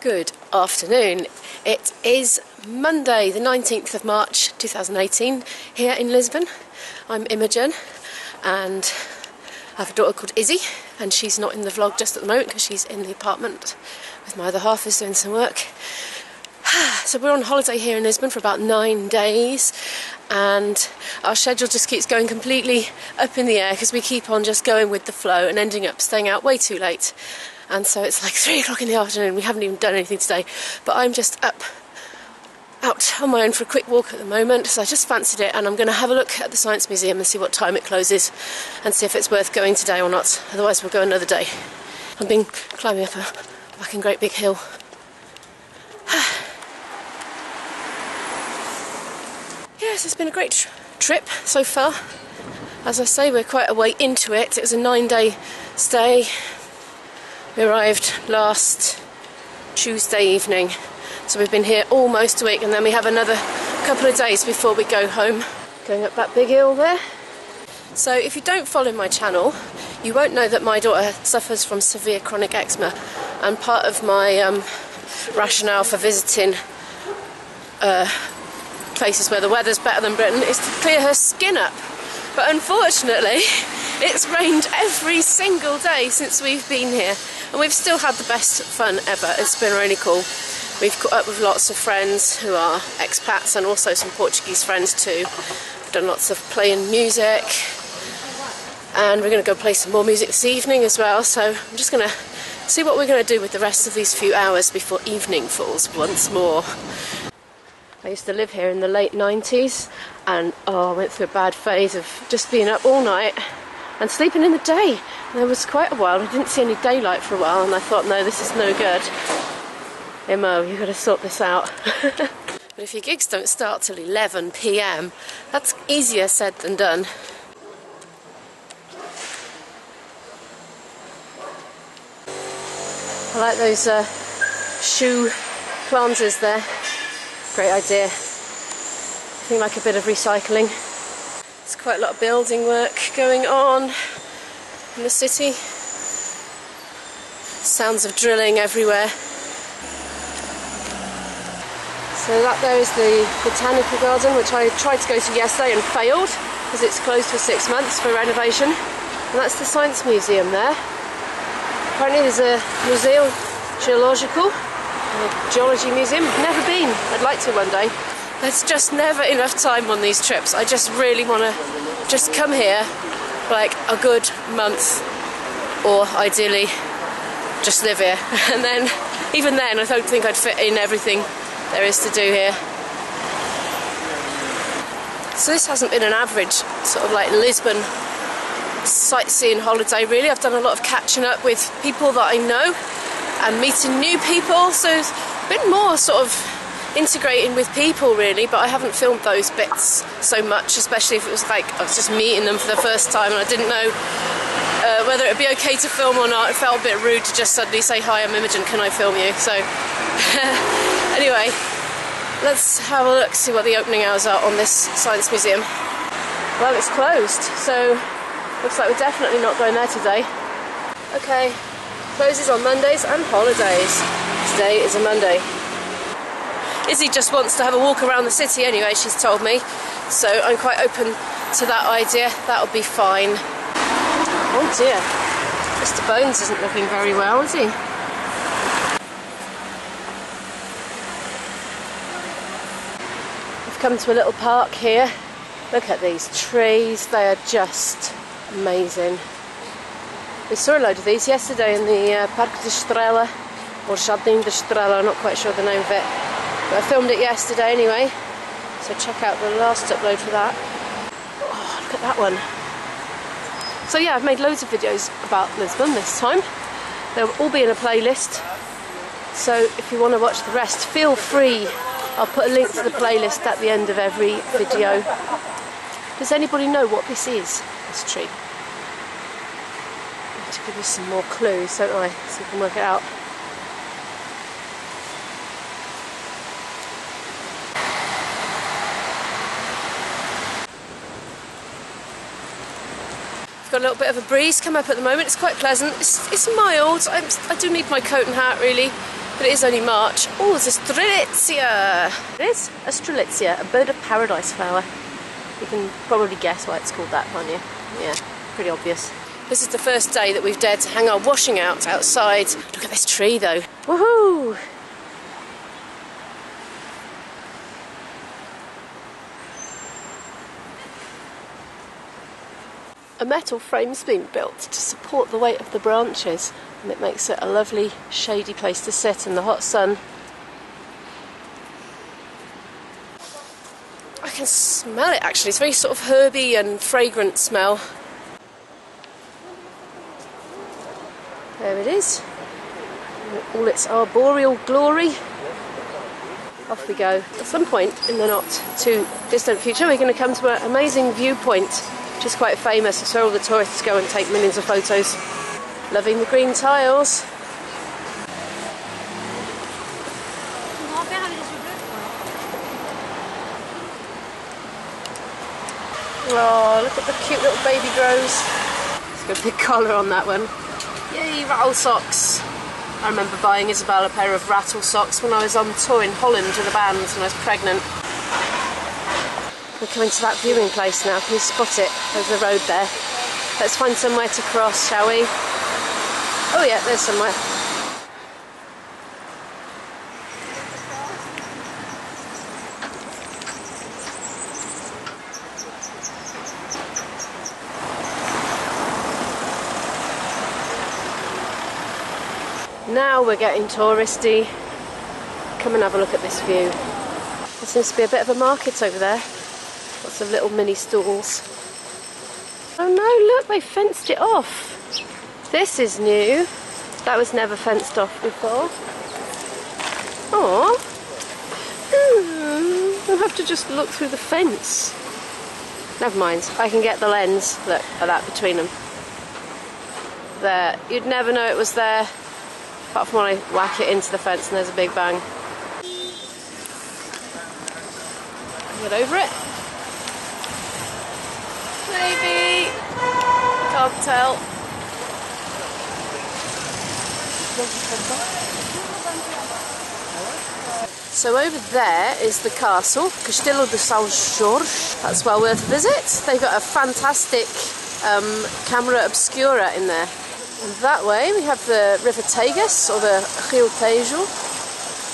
Good afternoon. It is Monday the 19th of March 2018 here in Lisbon. I'm Imogen and I have a daughter called Izzy, and she's not in the vlog just at the moment because she's in the apartment with my other half who's doing some work. So we're on holiday here in Lisbon for about 9 days, and our schedule just keeps going completely up in the air because we keep on just going with the flow and ending up staying out way too late. And so it's like 3 o'clock in the afternoon, we haven't even done anything today, but I'm just out on my own for a quick walk at the moment, so I just fancied it, and I'm going to have a look at the Science Museum and see what time it closes and see if it's worth going today or not. Otherwise we'll go another day. I've been climbing up a fucking great big hill. Yes, it's been a great trip so far. As I say, we're quite a way into it. It was a 9-day stay. We arrived last Tuesday evening, so we've been here almost a week, and then we have another couple of days before we go home. Going up that big hill there. So if you don't follow my channel, you won't know that my daughter suffers from severe chronic eczema, and part of my rationale for visiting places where the weather's better than Britain is to clear her skin up. But unfortunately, it's rained every single day since we've been here, and we've still had the best fun ever. It's been really cool. We've caught up with lots of friends who are expats and also some Portuguese friends too. We've done lots of playing music, and we're going to go play some more music this evening as well. So I'm just going to see what we're going to do with the rest of these few hours before evening falls once more. I used to live here in the late 90s, and I went through a bad phase of just being up all night and sleeping in the day. And there was quite a while, I didn't see any daylight for a while, and I thought, no, this is no good. Imo, you've got to sort this out. But if your gigs don't start till 11 PM, that's easier said than done. I like those shoe planters there. Great idea. I think like a bit of recycling. There's quite a lot of building work going on in the city. Sounds of drilling everywhere. So that there is the botanical garden, which I tried to go to yesterday and failed because it's closed for 6 months for renovation. And that's the Science Museum there. Apparently there's a Museo Geological, a geology museum. Never been. I'd like to one day. There's just never enough time on these trips. I just really want to just come here for like a good month, or ideally just live here. And then, even then, I don't think I'd fit in everything there is to do here. So this hasn't been an average sort of like Lisbon sightseeing holiday really. I've done a lot of catching up with people that I know and meeting new people, so it's been more sort of integrating with people really, but I haven't filmed those bits so much, especially if it was like I was just meeting them for the first time and I didn't know whether it would be okay to film or not. It felt a bit rude to just suddenly say, hi, I'm Imogen, can I film you? So anyway, let's have a look, see what the opening hours are on this Science Museum. Well, it's closed, so looks like we're definitely not going there today. Okay, closes on Mondays and holidays. Today is a Monday. Izzy just wants to have a walk around the city anyway, she's told me, so I'm quite open to that idea. That'll be fine. Oh dear, Mr. Bones isn't looking very well, is he? We've come to a little park here. Look at these trees, they are just amazing. We saw a load of these yesterday in the Parque de Estrela, or Jardim de Estrela, I'm not quite sure the name of it. But I filmed it yesterday anyway, so check out the last upload for that. Oh, look at that one. So yeah, I've made loads of videos about Lisbon this time. They'll all be in a playlist, so if you want to watch the rest, feel free. I'll put a link to the playlist at the end of every video. Does anybody know what this is, this tree? I have to give you some more clues, don't I, so you can work it out. Got a little bit of a breeze come up at the moment. It's quite pleasant. It's mild. I do need my coat and hat really, but it is only March. Oh, there's a strelitzia. It is a strelitzia, a bird of paradise flower. You can probably guess why it's called that, can't you? Yeah, pretty obvious. This is the first day that we've dared to hang our washing out outside. Look at this tree though. Woohoo! A metal frame's been built to support the weight of the branches, and it makes it a lovely shady place to sit in the hot sun. I can smell it actually, it's very sort of herby and fragrant smell. There it is, all its arboreal glory. Off we go. At some point in the not too distant future we're going to come to an amazing viewpoint which is quite famous. It's where all the tourists go and take millions of photos. Loving the green tiles. Oh, look at the cute little baby grows. It's got a big collar on that one. Yay, rattle socks. I remember buying Isabel a pair of rattle socks when I was on tour in Holland with a band when I was pregnant. We're coming to that viewing place now. Can you spot it? There's the road there. Let's find somewhere to cross, shall we? Oh yeah, there's somewhere. Now we're getting touristy. Come and have a look at this view. There seems to be a bit of a market over there. Lots of little mini stalls. Oh no, look, they fenced it off. This is new. That was never fenced off before. Oh, I'll have to just look through the fence. Never mind, I can get the lens. Look at that between them. There, you'd never know it was there. Apart from when I whack it into the fence and there's a big bang. Get over it. Maybe. Can't tell. So over there is the castle, Castelo de São Jorge. That's well worth a visit. They've got a fantastic camera obscura in there. And that way we have the River Tagus, or the Rio Tejo.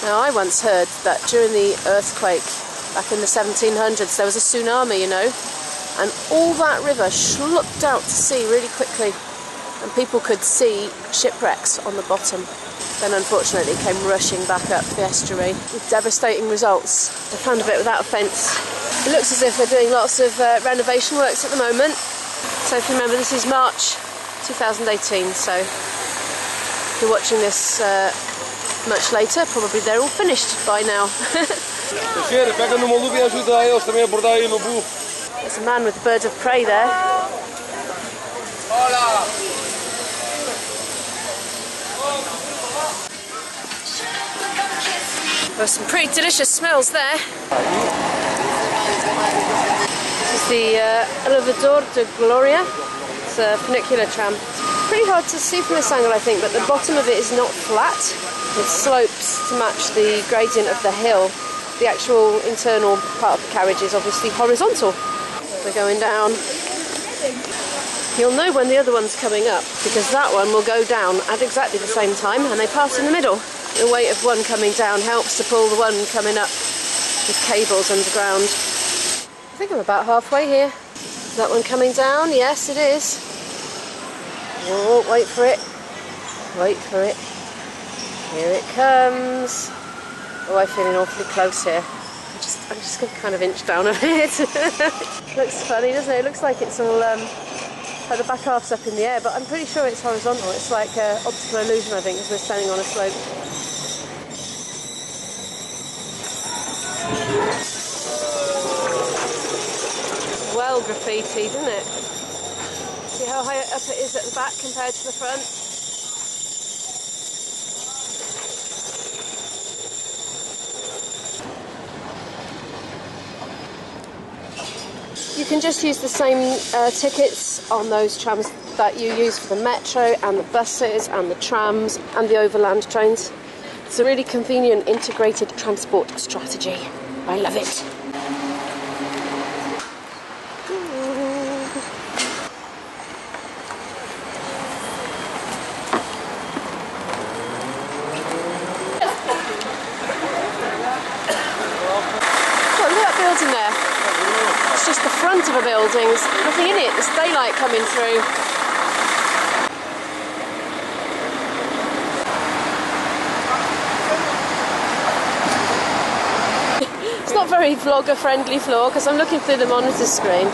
Now I once heard that during the earthquake back in the 1700s there was a tsunami, you know, and all that river schlucked out to sea really quickly and people could see shipwrecks on the bottom. Then unfortunately it came rushing back up the estuary with devastating results. I found a bit without a fence. It looks as if they're doing lots of renovation works at the moment. So if you remember, this is March 2018, so if you're watching this much later, probably they're all finished by now. There's a man with a bird of prey there. There's some pretty delicious smells there. This is the Elevador da Gloria. It's a funicular tram. It's pretty hard to see from this angle, I think, but the bottom of it is not flat. It slopes to match the gradient of the hill. The actual internal part of the carriage is obviously horizontal. We're going down. You'll know when the other one's coming up, because that one will go down at exactly the same time, and they pass in the middle. The weight of one coming down helps to pull the one coming up with cables underground. I think I'm about halfway here. Is that one coming down? Yes, it is. Oh, wait for it. Wait for it. Here it comes. Oh, I'm feeling awfully close here. I'm just going to kind of inch down a bit. Looks funny, doesn't it? It looks like it's all, like the back half's up in the air, but I'm pretty sure it's horizontal. It's like optical illusion, I think, because we're standing on a slope. Well graffitied, isn't it? See how high up it is at the back compared to the front? You can just use the same tickets on those trams that you use for the metro and the buses and the trams and the overland trains. It's a really convenient integrated transport strategy. I love it. In there. It's just the front of a building, there's nothing in it, there's daylight coming through. It's not very vlogger friendly floor because I'm looking through the monitor screen,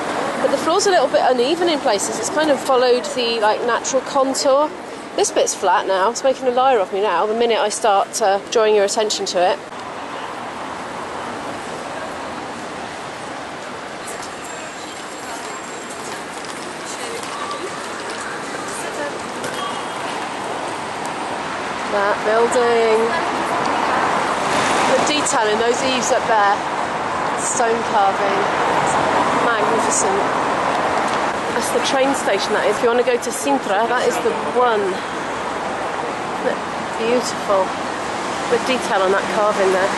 but the floor's a little bit uneven in places. It's kind of followed the natural contour. This bit's flat now, it's making a liar of me now the minute I start drawing your attention to it. That building, the detail in those eaves up there, stone carving, it's magnificent. That's the train station, that is. If you want to go to Sintra, that is the one. Isn't it beautiful? The detail on that carving there.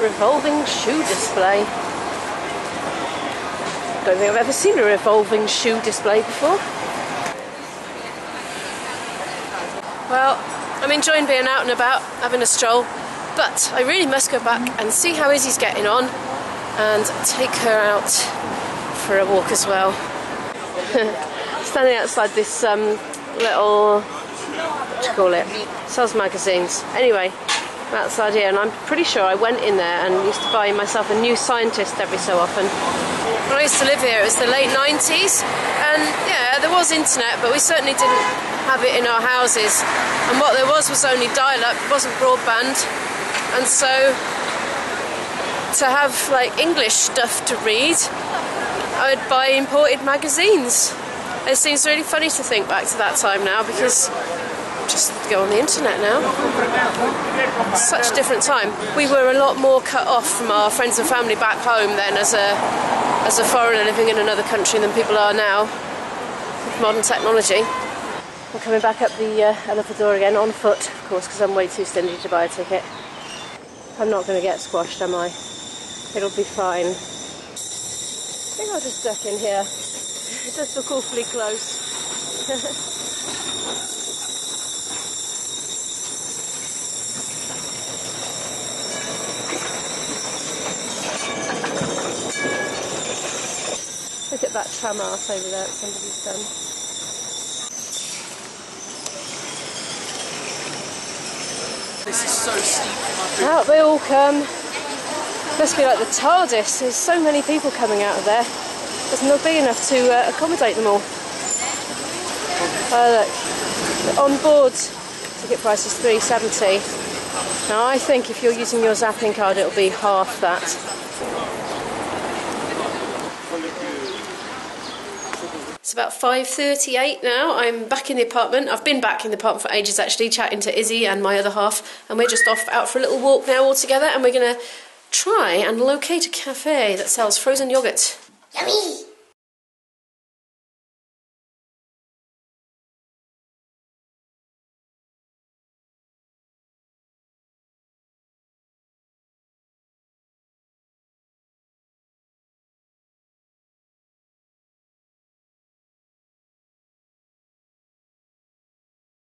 Revolving shoe display. Don't think I've ever seen a revolving shoe display before. Well, I'm enjoying being out and about, having a stroll, but I really must go back and see how Izzy's getting on and take her out for a walk as well. Standing outside this little, what do you call it? Sells magazines. Anyway, I'm outside here and I'm pretty sure I went in there and used to buy myself a New Scientist every so often. When I used to live here, it was the late 90s, and yeah, there was internet, but we certainly didn't have it in our houses, and what there was only dial-up, it wasn't broadband, and so to have English stuff to read, I would buy imported magazines. It seems really funny to think back to that time now, because just go on the internet now. Such a different time. We were a lot more cut off from our friends and family back home then as a foreigner living in another country than people are now with modern technology. We're coming back up the Elevador again on foot, of course, because I'm way too stingy to buy a ticket. I'm not going to get squashed, am I? It'll be fine. I think I'll just duck in here. It does look awfully close. Look at that tram arse over there that somebody's done. This is so steep. Out they all come. Must be like the TARDIS. There's so many people coming out of there. It's not big enough to accommodate them all. Look, on board ticket price is £3.70. Now I think if you're using your zapping card it'll be half that. It's about 5:38 now. I'm back in the apartment. I've been back in the apartment for ages actually, chatting to Izzy and my other half, and we're just off out for a little walk now all together, and we're going to try and locate a cafe that sells frozen yoghurt. Yummy!